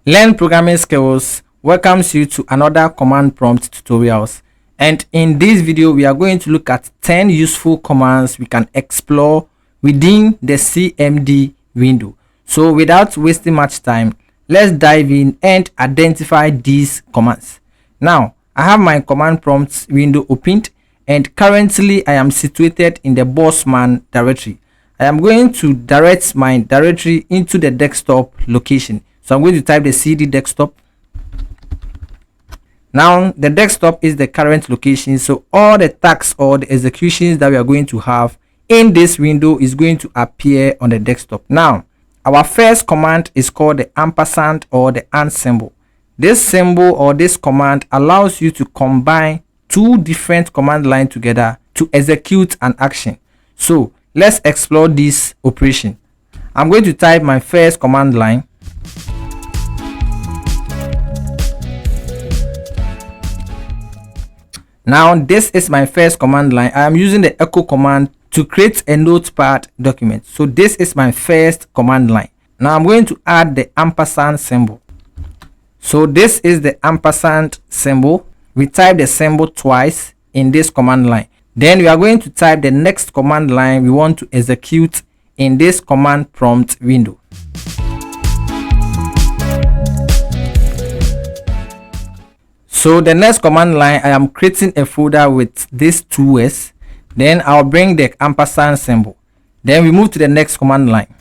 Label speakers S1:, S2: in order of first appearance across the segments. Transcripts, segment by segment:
S1: Learn Programming Skills welcomes you to another command prompt tutorials, and in this video we are going to look at 10 useful commands we can explore within the CMD window. So without wasting much time, let's dive in and identify these commands. Now I have my command prompts window opened, and currently I am situated in the bossman directory. I am going to direct my directory into the desktop location. So I'm going to type the cd desktop. Now the desktop is the current location, so all the tasks or the executions that we are going to have in this window is going to appear on the desktop. Now our first command is called the ampersand or the and symbol. This symbol or this command allows you to combine two different command lines together to execute an action. So let's explore this operation. I'm going to type my first command line. Now this is my first command line. I am using the echo command to create a notepad document. So this is my first command line. Now I'm going to add the ampersand symbol. So this is the ampersand symbol. We type the symbol twice in this command line. Then we are going to type the next command line we want to execute in this command prompt window. So the next command line, I am creating a folder with these two words. Then I'll bring the ampersand symbol. Then we move to the next command line.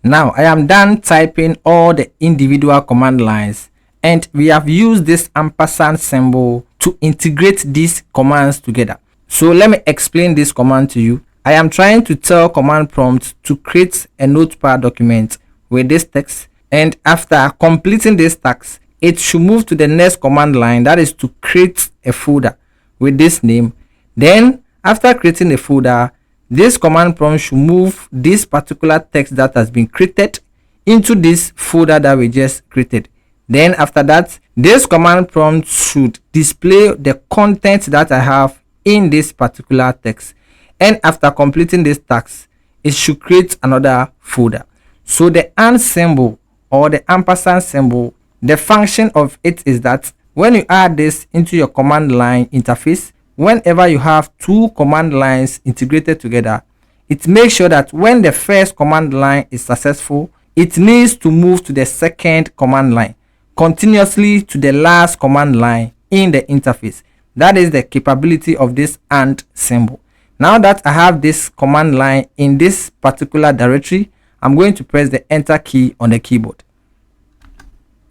S1: Now I am done typing all the individual command lines, and we have used this ampersand symbol to integrate these commands together. So let me explain this command to you. I am trying to tell command prompt to create a notepad document with this text, and after completing this task, it should move to the next command line, that is to create a folder with this name. Then after creating a folder, this command prompt should move this particular text that has been created into this folder that we just created. Then after that, this command prompt should display the content that I have in this particular text. And after completing this task, it should create another folder. So the and symbol or the ampersand symbol, the function of it is that when you add this into your command line interface, whenever you have two command lines integrated together, it makes sure that when the first command line is successful, it needs to move to the second command line continuously to the last command line in the interface. That is the capability of this and symbol. Now that I have this command line in this particular directory, I'm going to press the enter key on the keyboard.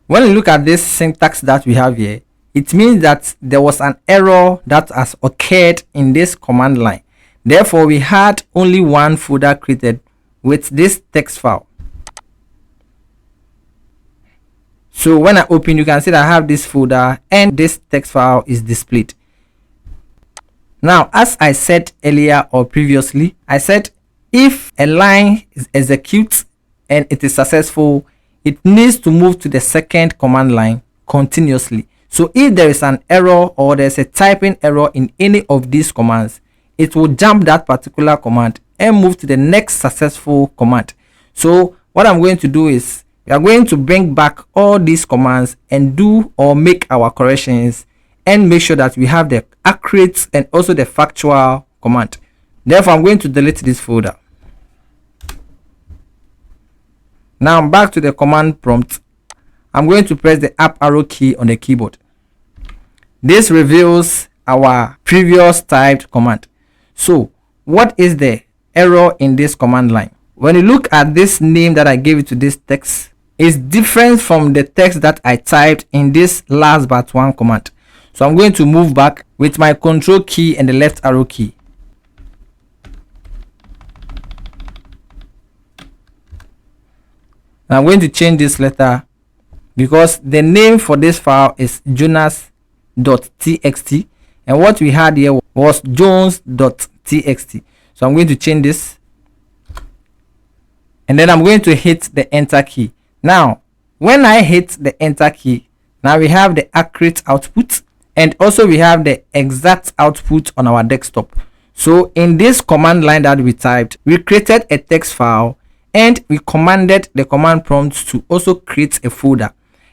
S1: When you look at this syntax that we have here, it means that there was an error that has occurred in this command line. Therefore, we had only one folder created with this text file. So when I open, you can see that I have this folder and this text file is displayed. Now, as I said earlier or previously, I said if a line is executed and it is successful, it needs to move to the second command line continuously. So if there is an error or there's a typing error in any of these commands, it will jump that particular command and move to the next successful command. So what I'm going to do is we are going to bring back all these commands and do or make our corrections and make sure that we have the accurate and also the factual command. Therefore, I'm going to delete this folder. Now I'm back to the command prompt. I'm going to press the up arrow key on the keyboard. This reveals our previous typed command. So what is the error in this command line? When you look at this name that I gave it to this text, it's different from the text that I typed in this last but one command. So I'm going to move back with my control key and the left arrow key. Now I'm going to change this letter because the name for this file is jonas.txt and what we had here was jones.txt. So I'm going to change this and then I'm going to hit the enter key. Now when I hit the enter key, now we have the accurate output, and also we have the exact output on our desktop. So in this command line that we typed, we created a text file and we commanded the command prompt to also create a folder.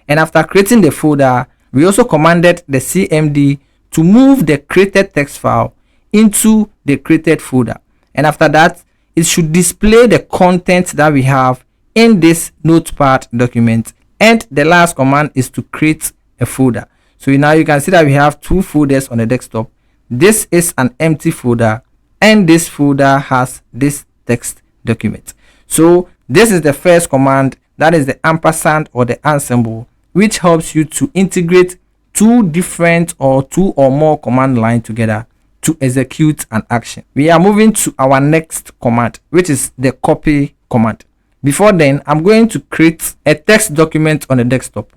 S1: And after creating the folder, we also commanded the CMD to move the created text file into the created folder. And after that, it should display the content that we have in this notepad document. And the last command is to create a folder. So now you can see that we have two folders on the desktop. This is an empty folder, and this folder has this text document. So this is the first command, that is the ampersand or the and symbol, which helps you to integrate two different or two or more command lines together to execute an action. We are moving to our next command, which is the copy command. Before then, I'm going to create a text document on the desktop.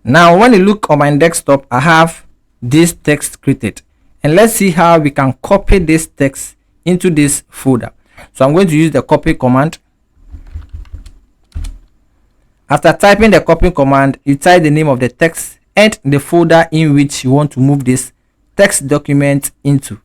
S1: Now when you look on my desktop, I have this text created, and let's see how we can copy this text into this folder. So I'm going to use the copy command. After typing the copy command, you type the name of the text and the folder in which you want to move this text document into.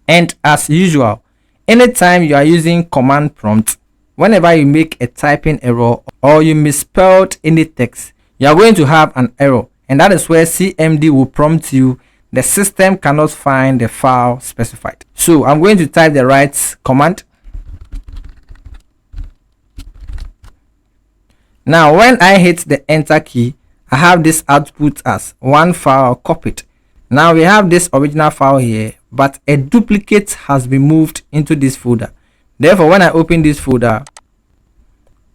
S1: And as usual, anytime you are using command prompt, whenever you make a typing error or you misspelled any text, you are going to have an error, and that is where CMD will prompt you, the system cannot find the file specified. So I'm going to type the right command. Now when I hit the enter key, I have this output as one file copied. Now we have this original file here, but a duplicate has been moved into this folder. Therefore, when I open this folder,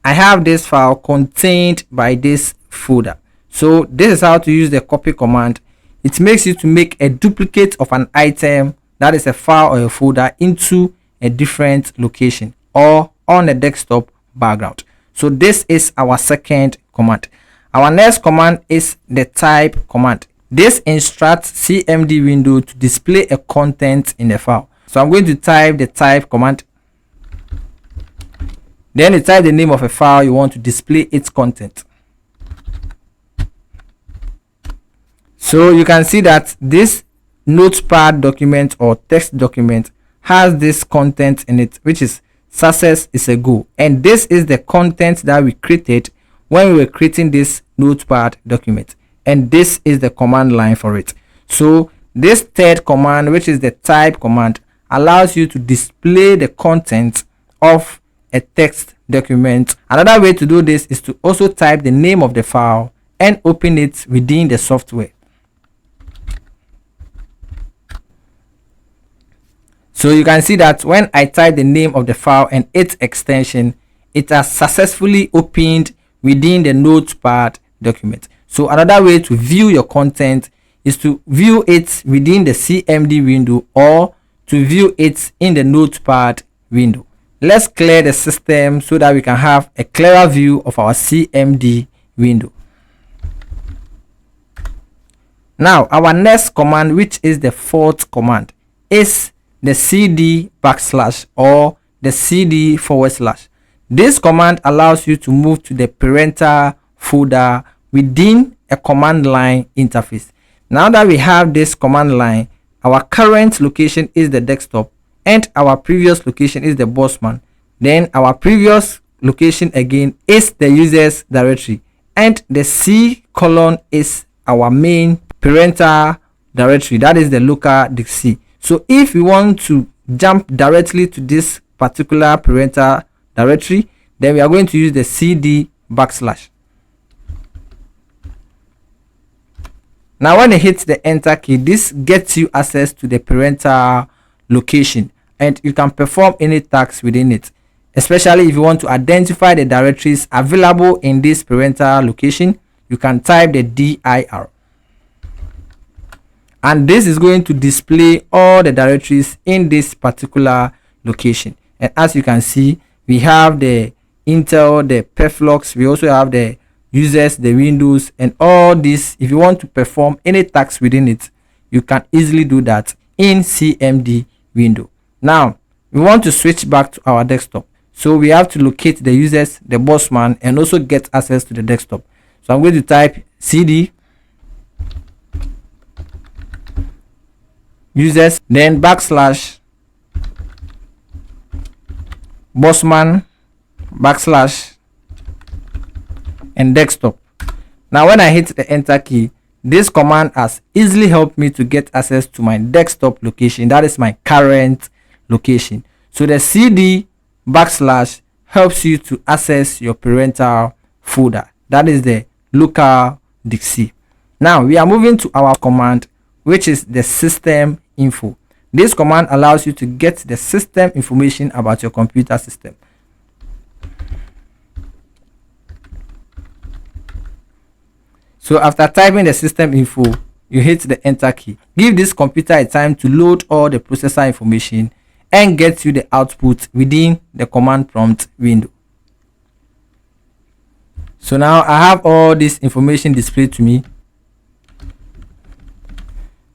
S1: I have this file contained by this folder. So this is how to use the copy command. It makes you to make a duplicate of an item, that is a file or a folder, into a different location or on a desktop background. So this is our second command. Our next command is the type command. This instructs CMD window to display a content in the file. So I'm going to type the type command. Then you type the name of a file you want to display its content. So you can see that this notepad document or text document has this content in it, which is success is a go. And this is the content that we created when we were creating this notepad document. And this is the command line for it. So this third command, which is the type command, allows you to display the content of a text document. Another way to do this is to also type the name of the file and open it within the software. So you can see that when I type the name of the file and its extension, it has successfully opened within the notepad document. So another way to view your content is to view it within the CMD window or to view it in the notepad window. Let's clear the system so that we can have a clearer view of our CMD window. Now our next command, which is the fourth command, is the cd backslash or the cd forward slash. This command allows you to move to the parental folder within a command line interface. Now that we have this command line, our current location is the desktop and our previous location is the bossman. Then our previous location again is the users directory, and the C colon is our main parental directory, that is the local DC. So if we want to jump directly to this particular parental directory, then we are going to use the cd backslash. Now when you hit the enter key, this gets you access to the parental location and you can perform any tasks within it, especially if you want to identify the directories available in this parental location. You can type the dir, and this is going to display all the directories in this particular location. And as you can see, we have the Intel, the Perflux, we also have the users, the windows, and all this. If you want to perform any tasks within it, you can easily do that in CMD window. Now we want to switch back to our desktop, so we have to locate the users, the bossman, and also get access to the desktop. So I'm going to type cd users, then backslash bossman backslash and desktop. Now when I hit the enter key, this command has easily helped me to get access to my desktop location, that is my current location. So the cd backslash helps you to access your parental folder, that is the local disk. Now we are moving to our command, which is the system info. This command allows you to get the system information about your computer system. So after typing the system info, you hit the enter key. Give this computer a time to load all the processor information and get you the output within the command prompt window. So now I have all this information displayed to me.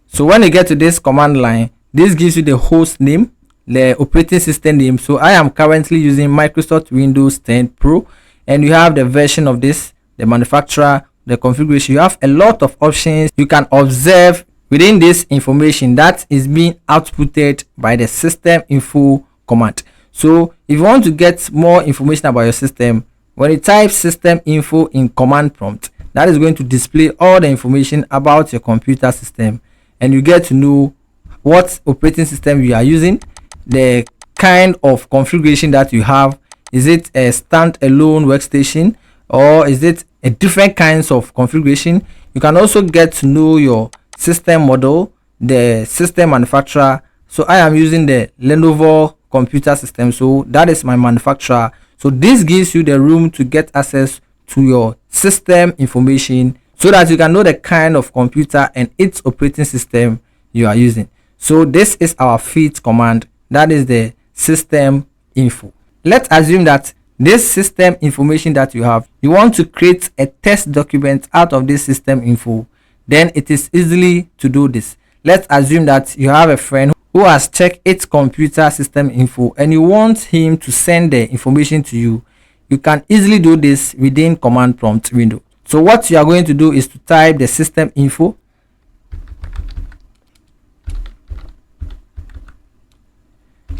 S1: So when you get to this command line, this gives you the host name, the operating system name. So I am currently using Microsoft Windows 10 Pro, and you have the version of this, the manufacturer, the configuration. You have a lot of options you can observe within this information that is being outputted by the system info command. So if you want to get more information about your system, when you type system info in command prompt, that is going to display all the information about your computer system, and you get to know what operating system you are using, the kind of configuration that you have. Is it a standalone workstation, or is it a different kinds of configuration? You can also get to know your system model, the system manufacturer. So I am using the Lenovo computer system, so that is my manufacturer. So this gives you the room to get access to your system information, so that you can know the kind of computer and its operating system you are using. So this is our feed command, that is the system info. Let's assume that this system information that you have, you want to create a test document out of this system info. Then it is easily to do this. Let's assume that you have a friend who has checked its computer system info and you want him to send the information to you. You can easily do this within command prompt window. So what you are going to do is to type the system info,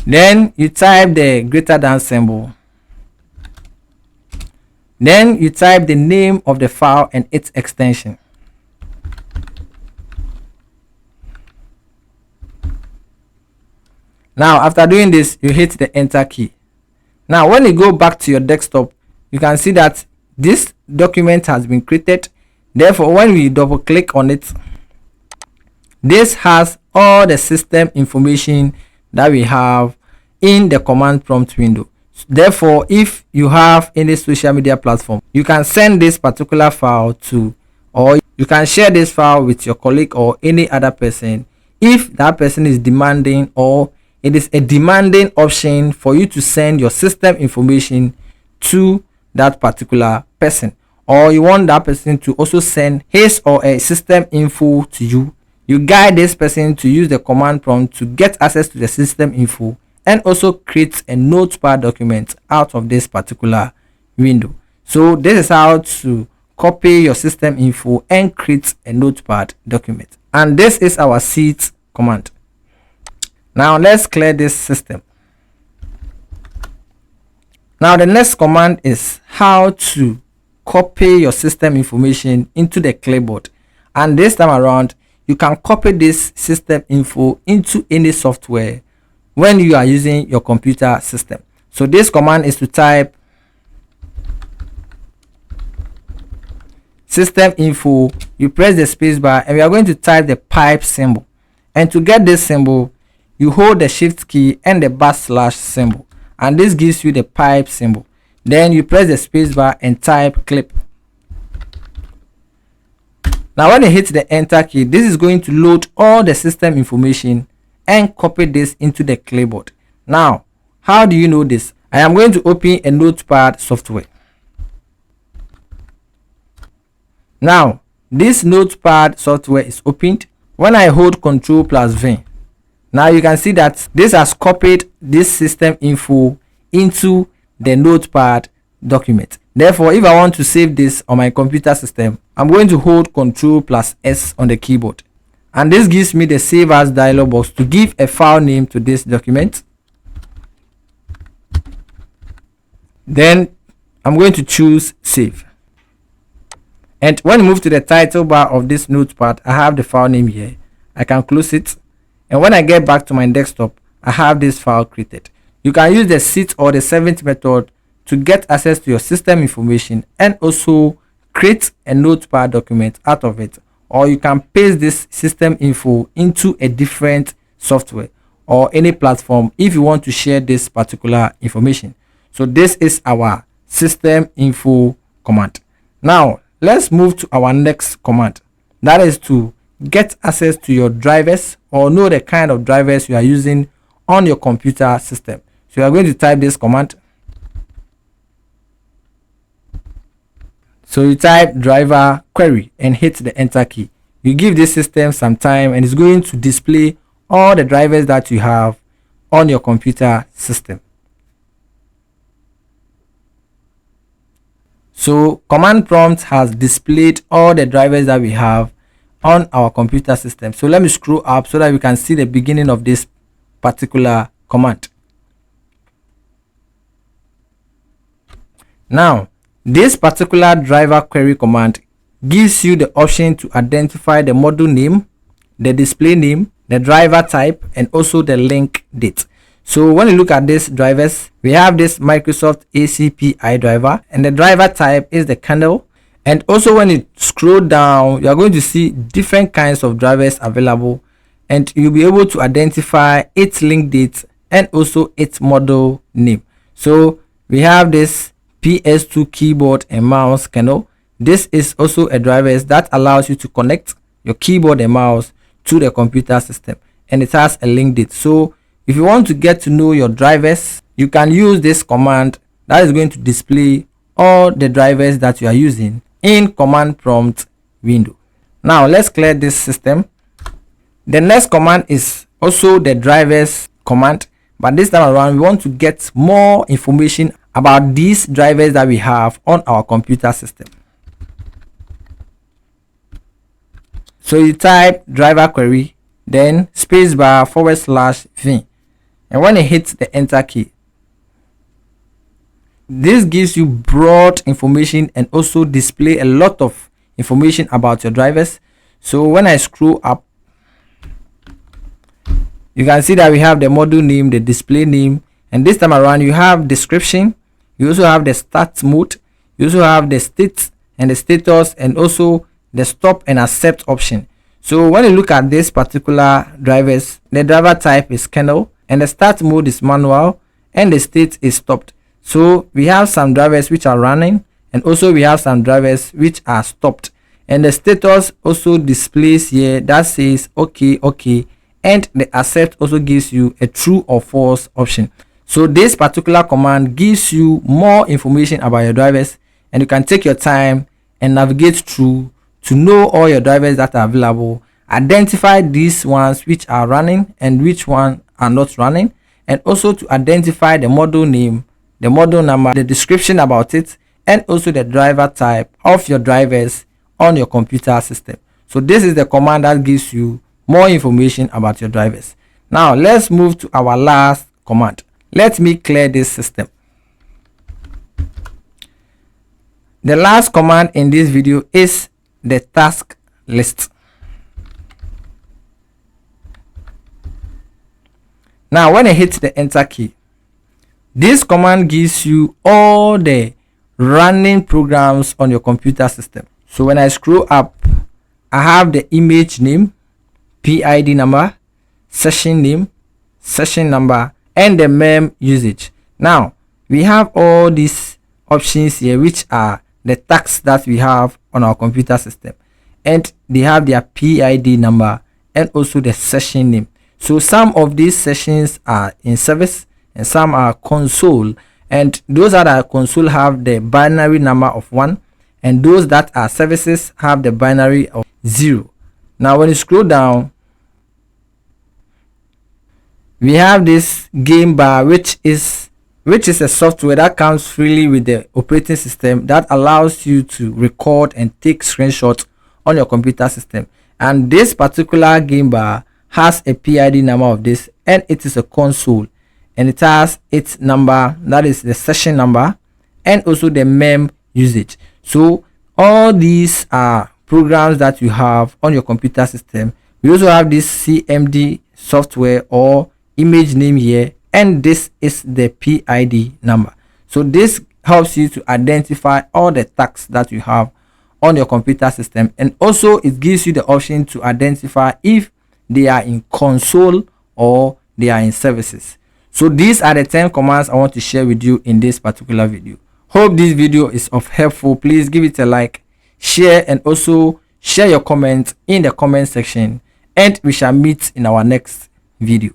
S1: then you type the greater than symbol, then you type the name of the file and its extension. Now after doing this, you hit the enter key. Now when you go back to your desktop, you can see that this document has been created. Therefore when we double click on it, this has all the system information that we have in the command prompt window. Therefore if you have any social media platform, you can send this particular file to, or you can share this file with your colleague or any other person if that person is demanding, or it is a demanding option for you to send your system information to that particular person, or you want that person to also send his or a system info to you. You guide this person to use the command prompt to get access to the system info and also create a notepad document out of this particular window. So this is how to copy your system info and create a notepad document. And this is our seed command. Now let's clear this system. Now the next command is how to copy your system information into the clipboard. And this time around, you can copy this system info into any software when you are using your computer system. So this command is to type system info, you press the space bar, and we are going to type the pipe symbol. And to get this symbol, you hold the shift key and the backslash symbol, and this gives you the pipe symbol. Then you press the space bar and type clip. Now when you hit the enter key, this is going to load all the system information and copy this into the clipboard. Now how do you know this? I am going to open a notepad software. Now, this notepad software is opened. When I hold Ctrl plus V, now you can see that this has copied this system info into the notepad document. Therefore, if I want to save this on my computer system, I'm going to hold Ctrl plus S on the keyboard. And this gives me the save as dialog box to give a file name to this document. Then I'm going to choose save. And when I move to the title bar of this notepad, I have the file name here. I can close it. And when I get back to my desktop, I have this file created. You can use the 6th or the 7th method to get access to your system information and also create a notepad document out of it. Or you can paste this system info into a different software or any platform if you want to share this particular information. So this is our system info command. Now let's move to our next command. That is to get access to your drivers or know the kind of drivers you are using on your computer system. So you are going to type this command. So you type driver query and hit the enter key. You give this system some time and it's going to display all the drivers that you have on your computer system. So command prompt has displayed all the drivers that we have on our computer system. So let me scroll up so that we can see the beginning of this particular command. Now, this particular driver query command gives you the option to identify the model name, the display name, the driver type, and also the link date. So when you look at these drivers, we have this Microsoft ACPI driver, and the driver type is the kernel. And also when you scroll down, you are going to see different kinds of drivers available, and you'll be able to identify its link date and also its model name. So we have this PS2 keyboard and mouse kernel. This is also a driver that allows you to connect your keyboard and mouse to the computer system, and it has a link date. So if you want to get to know your drivers, you can use this command that is going to display all the drivers that you are using in command prompt window. Now let's clear this system. The next command is also the drivers command, but this time around we want to get more information about these drivers that we have on our computer system. So you type driver query, then spacebar /v, and when you hit the enter key, this gives you broad information and also display a lot of information about your drivers. So when I scroll up, you can see that we have the model name, the display name, and this time around you have description. You also have the start mode, you also have the state and the status, and also the stop and accept option. So when you look at this particular drivers, the driver type is kernel, and the start mode is manual, and the state is stopped. So we have some drivers which are running, and also we have some drivers which are stopped, and the status also displays here that says okay, and the accept also gives you a true or false option. So this particular command gives you more information about your drivers, and you can take your time and navigate through to know all your drivers that are available, identify these ones which are running and which one are not running, and also to identify the model name, the model number, the description about it, and also the driver type of your drivers on your computer system. So this is the command that gives you more information about your drivers. Now let's move to our last command. Let me clear this system. The last command in this video is the task list. Now when I hit the enter key, this command gives you all the running programs on your computer system. So when I scroll up, I have the image name, PID number, session name, session number, and the mem usage. Now we have all these options here which are the tasks that we have on our computer system, and they have their PID number and also the session name. So some of these sessions are in service and some are console, and those that are console have the binary number of 1, and those that are services have the binary of 0. Now when you scroll down, we have this game bar, which is a software that comes freely with the operating system that allows you to record and take screenshots on your computer system. And this particular game bar has a PID number of this, and it is a console, and it has its number, that is the session number, and also the mem usage. So all these are programs that you have on your computer system. We also have this CMD software or image name here, and this is the PID number. So this helps you to identify all the tasks that you have on your computer system, and also it gives you the option to identify if they are in console or they are in services. So these are the 10 commands I want to share with you in this particular video. Hope this video is of helpful. Please give it a like, share, and also share your comments in the comment section, and we shall meet in our next video.